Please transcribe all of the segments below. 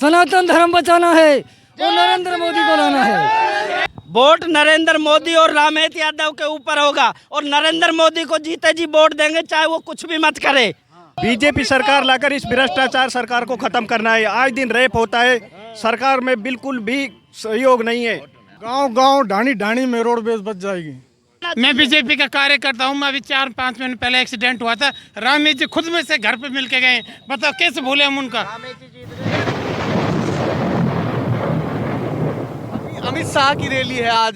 सनातन धर्म बचाना है और नरेंद्र मोदी को लाना है। वोट नरेंद्र मोदी और रामहेत यादव के ऊपर होगा और नरेंद्र मोदी को जीते जी वोट देंगे, चाहे वो कुछ भी मत करे। बीजेपी सरकार लाकर इस भ्रष्टाचार सरकार को खत्म करना है। आज दिन रेप होता है, सरकार में बिल्कुल भी सहयोग नहीं है। गांव-गांव ढाणी-ढाणी में रोडवेज बच जाएगी। मैं बीजेपी का कार्यकर्ता हूँ। मैं अभी 4-5 महीने पहले एक्सीडेंट हुआ था, रामहेत जी खुद में से घर पे मिल के गए। बताओ कैसे भूले हम उनका। अमित शाह की रैली है आज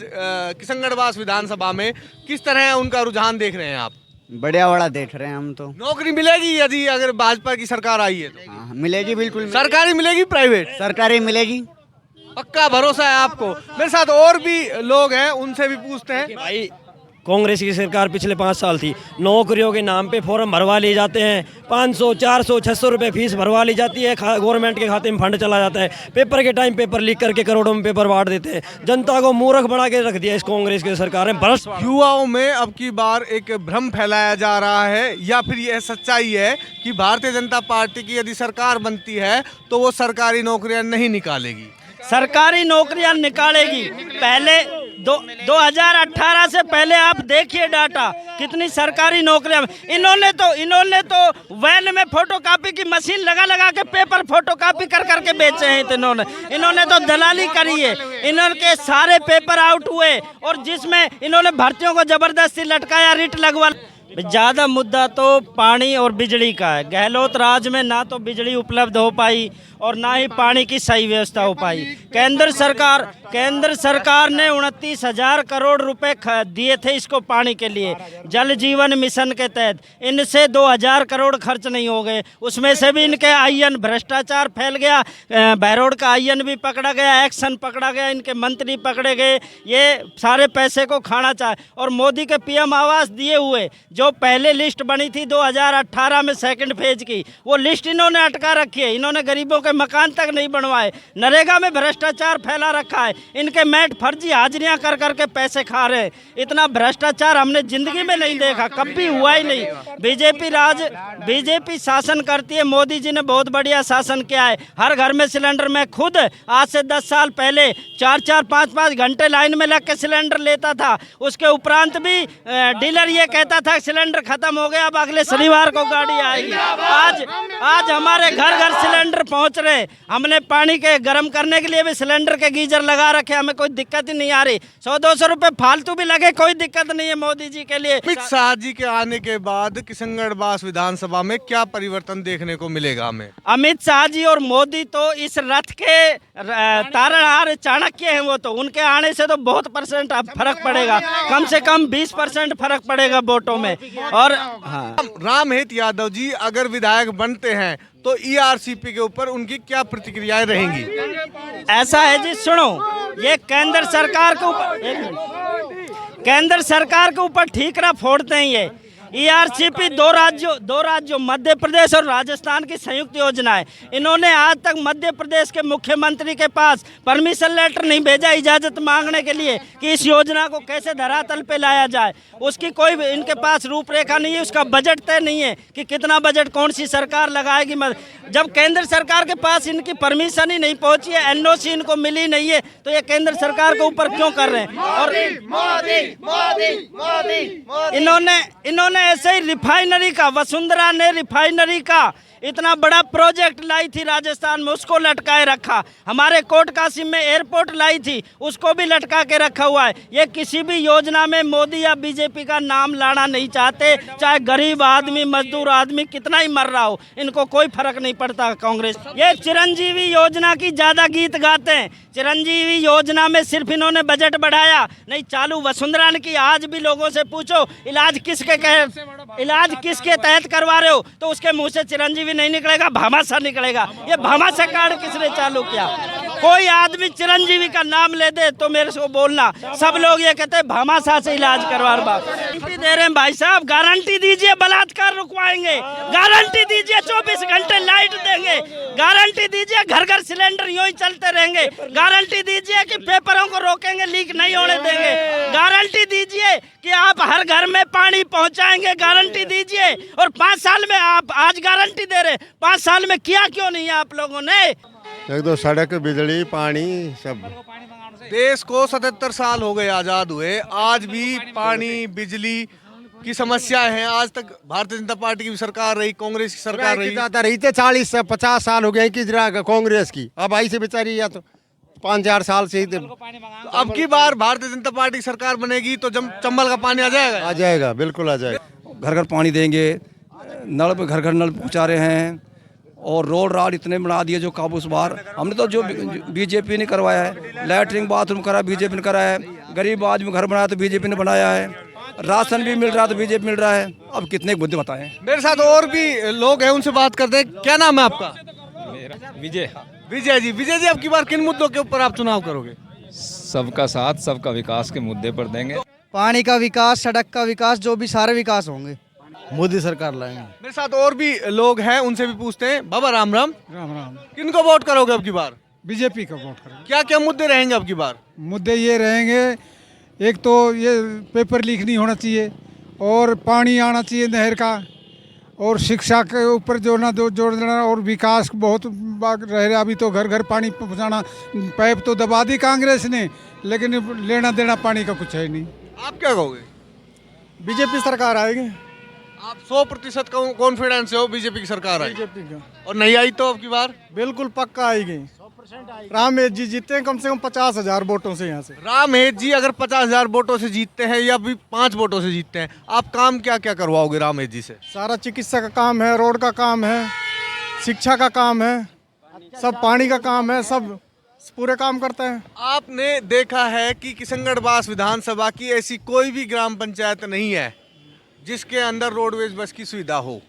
किशनगढ़ विधानसभा में, किस तरह उनका रुझान देख रहे हैं आप? बढ़िया बड़ा देख रहे हैं हम तो। नौकरी मिलेगी यदि अगर भाजपा की सरकार आई है तो? हाँ, मिलेगी, बिल्कुल मिलेगी। सरकारी मिलेगी, प्राइवेट? सरकारी मिलेगी। पक्का भरोसा है आपको? मेरे साथ और भी लोग हैं, उनसे भी पूछते हैं। भाई कांग्रेस की सरकार पिछले 5 साल थी, नौकरियों के नाम पे फॉर्म भरवा लिए जाते हैं, 500, 400, 600 रुपए फीस भरवा ली जाती है, गवर्नमेंट के खाते में फंड चला जाता है, पेपर के टाइम पेपर लीक करके करोड़ों में पेपर बांट देते हैं। जनता को मूर्ख बना के रख दिया इस कांग्रेस की सरकार ने। भ्रष्ट युवाओं में अब की बार एक भ्रम फैलाया जा रहा है, या फिर यह सच्चाई है कि भारतीय जनता पार्टी की यदि सरकार बनती है तो वो सरकारी नौकरियां नहीं निकालेगी? सरकारी नौकरियां निकालेगी। पहले 2018 से पहले आप देखिए डाटा, कितनी सरकारी नौकरियां। इन्होंने तो वैन में फोटोकॉपी की मशीन लगा के पेपर फोटोकॉपी कर करके बेचे हैं। इन्होंने तो दलाली करी है। इन्होंने सारे पेपर आउट हुए और जिसमें इन्होंने भर्तियों को जबरदस्ती लटकाया, रिट लगवा। ज़्यादा मुद्दा तो पानी और बिजली का है। गहलोत राज में ना तो बिजली उपलब्ध हो पाई और ना ही पानी की सही व्यवस्था हो पाई। केंद्र सरकार ने 29,000 करोड़ रुपए दिए थे इसको पानी के लिए, जल जीवन मिशन के तहत। इनसे 2,000 करोड़ खर्च नहीं हो गए। उसमें से भी इनके आईएन, भ्रष्टाचार फैल गया। बहरोड का आईएन भी पकड़ा गया, एक्शन पकड़ा गया, इनके मंत्री पकड़े गए। ये सारे पैसे को खाना चाहे। और मोदी के पीएम आवास दिए हुए जो पहले लिस्ट बनी थी 2018 में सेकंड फेज की, वो लिस्ट इन्होंने अटका रखी है। इन्होंने गरीबों के मकान तक नहीं बनवाए। नरेगा में भ्रष्टाचार फैला रखा है। इनके मैट फर्जी हाजिरियां कर करके पैसे खा रहे हैं। इतना भ्रष्टाचार हमने जिंदगी में नहीं देखा, कभी हुआ ही नहीं। बीजेपी शासन करती है। मोदी जी ने बहुत बढ़िया शासन किया है। हर घर में सिलेंडर। मैं खुद आज से 10 साल पहले 4-4, 5-5 घंटे लाइन में लग के सिलेंडर लेता था। उसके उपरांत भी डीलर ये कहता था सिलेंडर खत्म हो गया, अब अगले शनिवार को गाड़ी आएगी। आज हमारे घर घर सिलेंडर पहुंच रहे। हमने पानी के गर्म करने के लिए भी सिलेंडर के गीजर लगा रखे। हमें कोई दिक्कत ही नहीं आ रही। 100-200 रुपए फालतू भी लगे, कोई दिक्कत नहीं है मोदी जी के लिए। अमित शाह जी के आने के बाद किशनगढ़ विधानसभा में क्या परिवर्तन देखने को मिलेगा हमें? अमित शाह जी और मोदी तो इस रथ के तारणहार चाणक्य हैं। वो तो उनके आने से तो बहुत % फर्क पड़ेगा, कम से कम 20% फर्क पड़ेगा वोटों में। और हाँ, रामहेत यादव जी अगर विधायक बनते हैं तो ईआरसीपी के ऊपर उनकी क्या प्रतिक्रियाएं रहेंगी? ऐसा है जी, सुनो, ये केंद्र सरकार के ऊपर ठीकरा फोड़ते हैं। ये ईआरसीपी दो राज्यों मध्य प्रदेश और राजस्थान की संयुक्त योजना है। इन्होंने आज तक मध्य प्रदेश के मुख्यमंत्री के पास परमिशन लेटर नहीं भेजा इजाज़त मांगने के लिए कि इस योजना को कैसे धरातल पे लाया जाए। उसकी कोई इनके पास रूपरेखा नहीं है। उसका बजट तय नहीं है कि कितना बजट कौन सी सरकार लगाएगी। जब केंद्र सरकार के पास इनकी परमिशन ही नहीं पहुंची है, एनओसी इनको मिली नहीं है, तो ये केंद्र सरकार के ऊपर क्यों कर रहे हैं? और इन्होंने ऐसे ही रिफाइनरी का, वसुंधरा ने रिफाइनरी का इतना बड़ा प्रोजेक्ट लाई थी राजस्थान में, उसको लटकाए रखा। हमारे कोट कासिम में एयरपोर्ट लाई थी, उसको भी लटका के रखा हुआ है। ये किसी भी योजना में मोदी या बीजेपी का नाम लाना नहीं चाहते, चाहे गरीब आदमी, मजदूर आदमी कितना ही मर रहा हो, इनको कोई फर्क नहीं पड़ता। कांग्रेस ये चिरंजीवी योजना की ज्यादा गीत गाते हैं। चिरंजीवी योजना में सिर्फ इन्होंने बजट बढ़ाया, नहीं चालू वसुंधरा की। आज भी लोगों से पूछो इलाज किसके तहत करवा रहे हो, तो उसके मुंह से चिरंजीवी नहीं निकलेगा, भामाशाह निकलेगा। ये भामाशाह कार्ड किसने चालू किया? कोई आदमी चिरंजीवी का नाम ले दे तो मेरे को बोलना। सब लोग ये कहते हैं भामाशाह से इलाज करवा गारंटी दे रहे हैं भाई साहब, गारंटी दीजिए बलात्कार रुकवाएंगे, गारंटी दीजिए 24 घंटे लाइट देंगे, गारंटी दीजिए घर घर सिलेंडर यूं ही चलते रहेंगे, गारंटी दीजिए कि पेपरों को रोकेंगे, लीक नहीं होने देंगे, गारंटी दीजिए कि आप हर घर में पानी पहुंचाएंगे, गारंटी दीजिए। और 5 साल में आप आज गारंटी दे रहे, 5 साल में किया क्यों नहीं है आप लोगों ने? एक दो सड़क, बिजली, पानी सब। देश को 77 साल हो गए आजाद हुए, आज भी पानी बिजली की समस्याएं हैं। आज तक भारतीय जनता पार्टी की भी सरकार रही, कांग्रेस की सरकार रही, ज्यादा रही थे, 40 से 50 साल हो गए कि कांग्रेस की। अब आई से बेचारी या तो 5-4 साल से ही। तो अब की बार भारतीय जनता पार्टी की सरकार बनेगी तो चंबल का पानी आ जाएगा। आ जाएगा, बिल्कुल आ जाएगा। घर घर पानी देंगे, नल पे घर घर नल पहुंचा रहे हैं, और रोड राड इतने बना दिए जो काबू से बाहर। हमने तो जो बीजेपी ने करवाया है, लैटरिन बाथरूम करा बीजेपी ने कराया है, गरीब आदमी घर बनाया तो बीजेपी ने बनाया है, राशन भी मिल रहा है तो बीजेपी मिल रहा है। अब कितने मुद्दे बताएं। मेरे साथ और भी लोग हैं, उनसे बात करते हैं। क्या नाम है आपका? विजय। विजय जी, विजय जी, अब की बार किन मुद्दों के ऊपर आप चुनाव करोगे? सबका साथ, सबका विकास के मुद्दे पर देंगे। पानी का विकास, सड़क का विकास, जो भी सारे विकास होंगे मोदी सरकार लाएंगे। मेरे साथ और भी लोग हैं, उनसे भी पूछते हैं। बाबा राम राम। राम राम। किनको वोट करोगे अब की बार? बीजेपी का वोट करेंगे। क्या क्या मुद्दे रहेंगे अब की बार? मुद्दे ये रहेंगे, एक तो ये पेपर लीक नहीं होना चाहिए, और पानी आना चाहिए नहर का, और शिक्षा के ऊपर जो ना जोड़ देना, और विकास बहुत रह रहा। अभी तो घर घर पानी पहुँचाना, पाइप तो दबा दी कांग्रेस ने, लेकिन लेना देना पानी का कुछ है नहीं। आप क्या कहोगे? बीजेपी सरकार आएगी। आप 100% कॉन्फिडेंस हो बीजेपी की सरकार आएगी? बीजेपी का। और नहीं आई तो अब की बार? बिल्कुल पक्का आएगी। रामेश जी जीते हैं कम से कम 50,000 वोटों से यहाँ से। रामेश जी अगर 50,000 वोटों से जीतते हैं या भी 5 वोटों से जीतते हैं, आप काम क्या क्या करवाओगे रामेश जी से? सारा चिकित्सा का काम है, रोड का काम है, शिक्षा का काम है, सब पानी का काम है, सब पूरे काम करते हैं। आपने देखा है कि किशनगढ़ विधानसभा की ऐसी कोई भी ग्राम पंचायत नहीं है जिसके अंदर रोडवेज बस की सुविधा हो।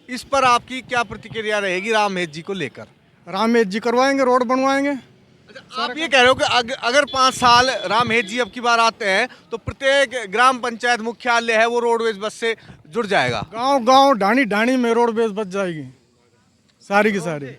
इस पर आपकी क्या प्रतिक्रिया रहेगी रामेश जी को लेकर? रामेश जी करवाएंगे, रोड बनवाएंगे। अच्छा, आप ये कह रहे हो कि अगर 5 साल रामेश जी अब की बार आते हैं तो प्रत्येक ग्राम पंचायत मुख्यालय है वो रोडवेज बस से जुड़ जाएगा? गांव गांव ढाणी ढाणी में रोडवेज बच जाएगी, सारी की सारी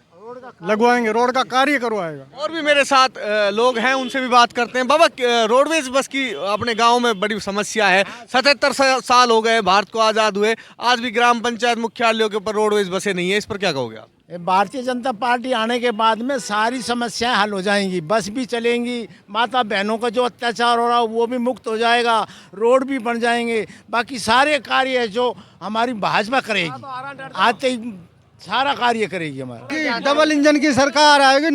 लगवाएंगे, रोड का कार्य करवाएगा। और भी मेरे साथ लोग हैं, उनसे भी बात करते हैं। बाबा, रोडवेज बस की अपने गांव में बड़ी समस्या है। 77 साल हो गए भारत को आज़ाद हुए, आज भी ग्राम पंचायत मुख्यालयों के ऊपर रोडवेज बसें नहीं है। इस पर क्या कहोगे आप? भारतीय जनता पार्टी आने के बाद में सारी समस्याएं हल हो जाएंगी, बस भी चलेंगी, माता बहनों का जो अत्याचार हो रहा है वो भी मुक्त हो जाएगा, रोड भी बन जाएंगे, बाकी सारे कार्य जो हमारी भाजपा करेगी, आते ही सारा कार्य करेगी हमारा। डबल इंजन की सरकार आएगी।